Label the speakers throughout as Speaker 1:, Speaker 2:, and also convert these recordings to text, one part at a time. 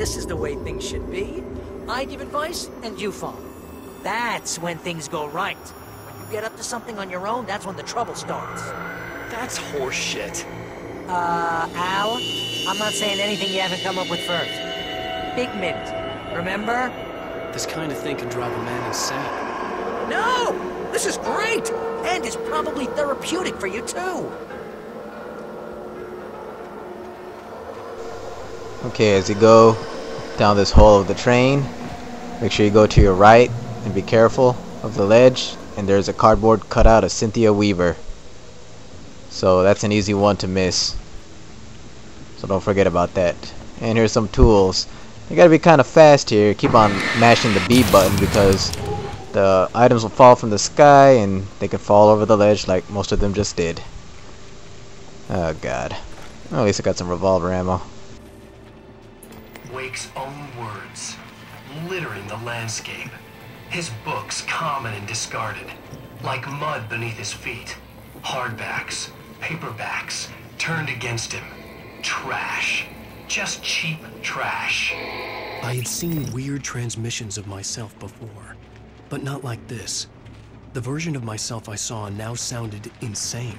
Speaker 1: This is the way things should be. I give advice, and you follow. That's when things go right. When you get up to something on your own, that's when the trouble starts.
Speaker 2: That's horseshit.
Speaker 1: Al, I'm not saying anything you haven't come up with first. Figment, remember?
Speaker 2: This kind of thing can drive a man insane.
Speaker 1: No! This is great! And it's probably therapeutic for you, too.
Speaker 3: Okay, as you go down this hole of the train, make sure you go to your right and be careful of the ledge. And there's a cardboard cutout of Cynthia Weaver. So that's an easy one to miss. So don't forget about that. And here's some tools. You gotta be kind of fast here. Keep on mashing the B button because the items will fall from the sky and they can fall over the ledge like most of them just did. Oh god. Well, at least I got some revolver ammo.
Speaker 4: Wake's own words, littering the landscape. His books common and discarded, like mud beneath his feet. Hardbacks, paperbacks, turned against him. Trash. Just cheap trash.
Speaker 2: I had seen weird transmissions of myself before, but not like this. The version of myself I saw now sounded insane,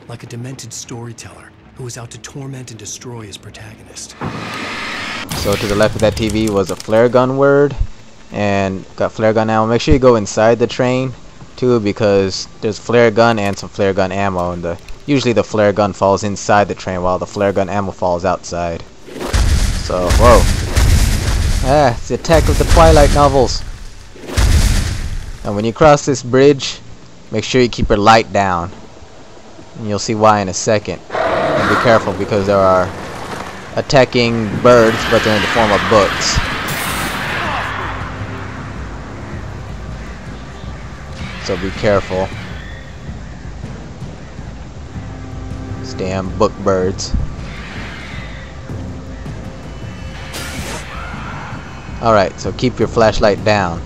Speaker 2: like a demented storyteller who was out to torment and destroy his protagonist.
Speaker 3: So to the left of that TV was a flare gun word, and got flare gun ammo. Make sure you go inside the train too, because there's flare gun and some flare gun ammo, and usually the flare gun falls inside the train while the flare gun ammo falls outside. So, whoa. Ah, it's the attack of the Twilight novels. And when you cross this bridge, make sure you keep your light down. And you'll see why in a second. And be careful because there are attacking birds, but they're in the form of books. So be careful. These damn book birds. Alright, so keep your flashlight down.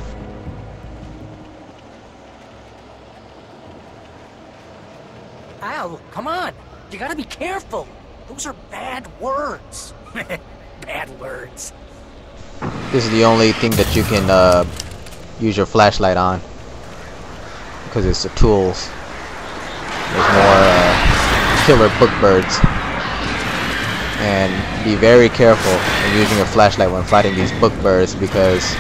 Speaker 1: Al, come on. You gotta be careful. Those are bad words. Bad words.
Speaker 3: This is the only thing that you can use your flashlight on, because it's the tools. There's more killer book birds. And be very careful when using your flashlight when fighting these book birds, because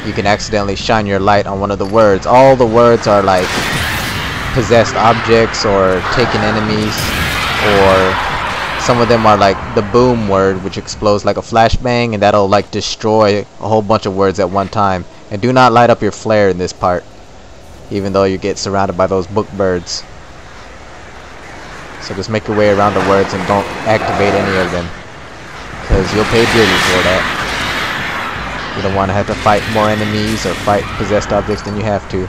Speaker 3: you can accidentally shine your light on one of the words. All the words are like possessed objects or taken enemies, or some of them are like the boom word, which explodes like a flashbang, and that'll like destroy a whole bunch of words at one time. And do not light up your flare in this part, even though you get surrounded by those book birds. So just make your way around the words and don't activate any of them, because you'll pay dearly for that. You don't want to have to fight more enemies or fight possessed objects than you have to.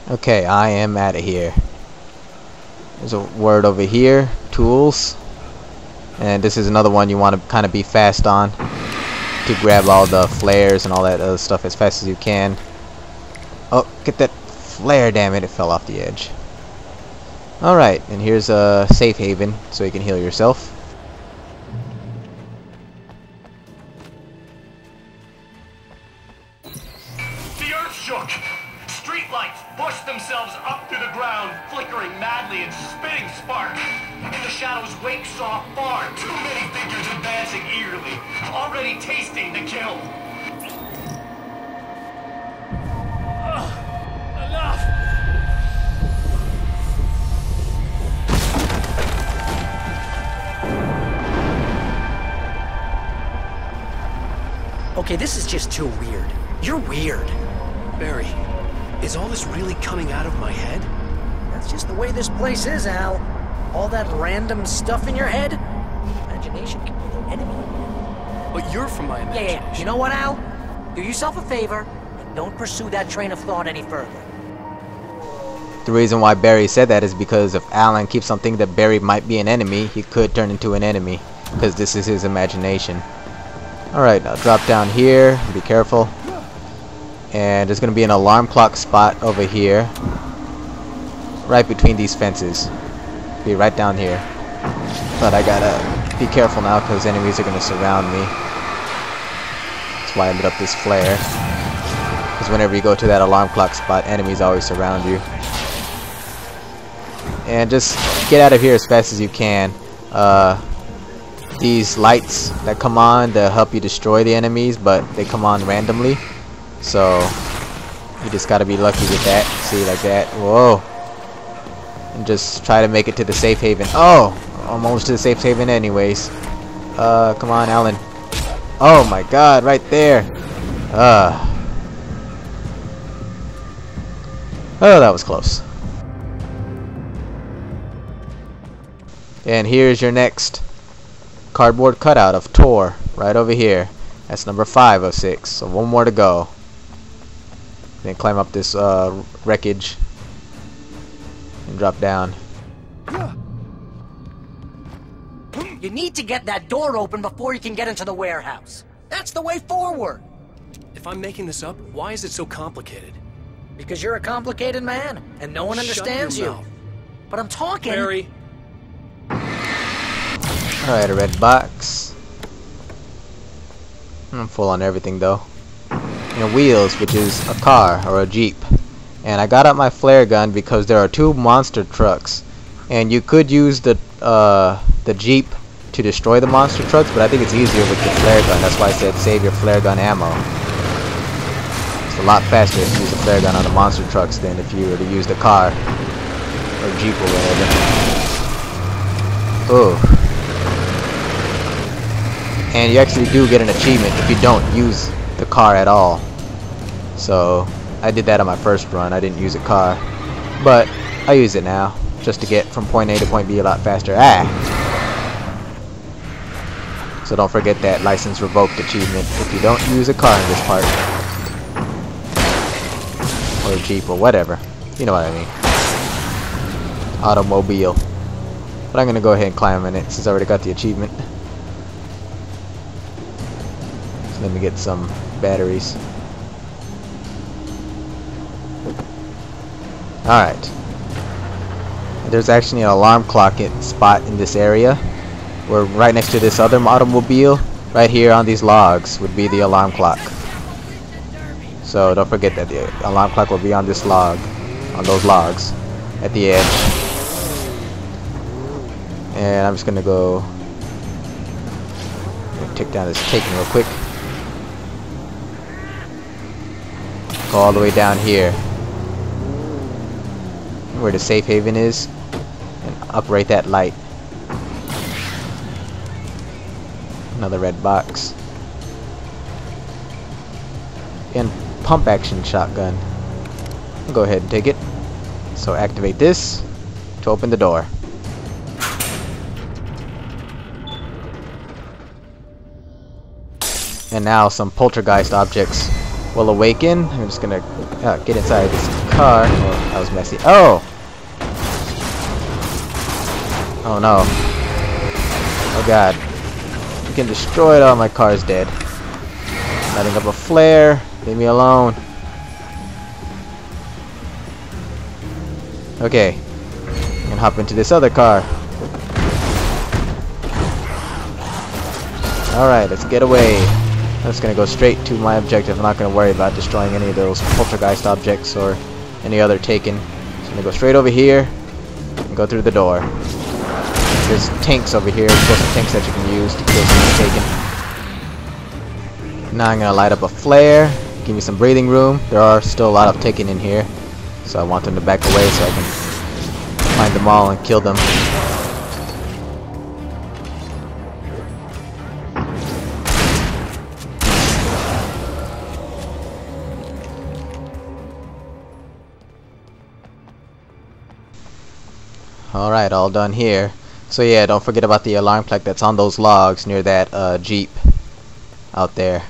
Speaker 3: Okay, I am out of here. There's a word over here, tools. And this is another one you want to kind of be fast on, to grab all the flares and all that other stuff as fast as you can. Oh, get that flare, damn it, it fell off the edge. Alright, and here's a safe haven so you can heal yourself.
Speaker 4: The earth shook. Streetlights pushed themselves up through the ground, flickering madly and spitting spark. In the shadows, Wake saw far too many figures advancing eagerly, already tasting the kill. Enough!
Speaker 1: Okay, this is just too weird. You're weird.
Speaker 2: Barry, is all this really coming out of my head?
Speaker 1: That's just the way this place is, Al. All that random stuff in your head? Imagination can be the enemy.
Speaker 2: But you're from my imagination.
Speaker 1: Yeah. You know what, Al? Do yourself a favor and don't pursue that train of thought any further.
Speaker 3: The reason why Barry said that is because if Alan keeps on thinking that Barry might be an enemy, he could turn into an enemy, because this is his imagination. Alright, now drop down here, be careful. And there's going to be an alarm clock spot over here. right between these fences. Be right down here. But I gotta be careful now because enemies are gonna surround me. That's why I lit up this flare. Because whenever you go to that alarm clock spot, enemies always surround you. And just get out of here as fast as you can. These lights that come on, they'll help you destroy the enemies, but they come on randomly. So you just gotta be lucky with that. See, like that. Whoa. And just try to make it to the safe haven. Oh! I'm almost to the safe haven anyways. Come on, Alan. Oh my god, right there. Oh, that was close. And here's your next cardboard cutout of Tor, right over here. That's number 5 of 6, so one more to go. Then climb up this wreckage and drop down.
Speaker 1: You need to get that door open before you can get into the warehouse. That's the way forward.
Speaker 2: If I'm making this up, why is it so complicated?
Speaker 1: Because you're a complicated man, and no one understands you. But I'm talking...
Speaker 2: Barry.
Speaker 3: Alright, a red box. I'm full on everything though. And wheels, which is a car or a jeep. And I got out my flare gun because there are 2 monster trucks. And you could use the jeep to destroy the monster trucks, but I think it's easier with the flare gun. That's why I said save your flare gun ammo. It's a lot faster if you use a flare gun on the monster trucks than if you were to use the car or jeep or whatever. Oh. And you actually do get an achievement if you don't use the car at all. So I did that on my first run. I didn't use a car, but I use it now just to get from point A to point B a lot faster. So don't forget that license revoked achievement if you don't use a car in this part, or a jeep or whatever. You know what I mean. Automobile. But I'm gonna go ahead and climb in it since I already got the achievement. So let me get some batteries. Alright. There's actually an alarm clock spot in this area. We're right next to this other automobile. Right here on these logs would be the alarm clock. So don't forget that the alarm clock will be on this log, on those logs at the edge. And I'm just gonna go take down this taken real quick. Go all the way down here where the safe haven is and upright that light. Another red box. And pump action shotgun. I'll go ahead and take it. So activate this to open the door. And now some poltergeist objects will awaken. I'm just gonna get inside this car. Oh, that was messy. Oh! Oh no. Oh god. Can destroy it. All my car's dead. Lighting up a flare. Leave me alone. Okay. And hop into this other car. Alright, let's get away. I'm just gonna go straight to my objective. I'm not gonna worry about destroying any of those poltergeist objects or any other taken. Just gonna go straight over here and go through the door. There's tanks over here, explosive tanks that you can use to kill some taken. Now I'm gonna light up a flare, give me some breathing room. There are still a lot of taken in here, so I want them to back away so I can find them all and kill them. Alright, all done here. So yeah, don't forget about the alarm clock that's on those logs near that Jeep out there.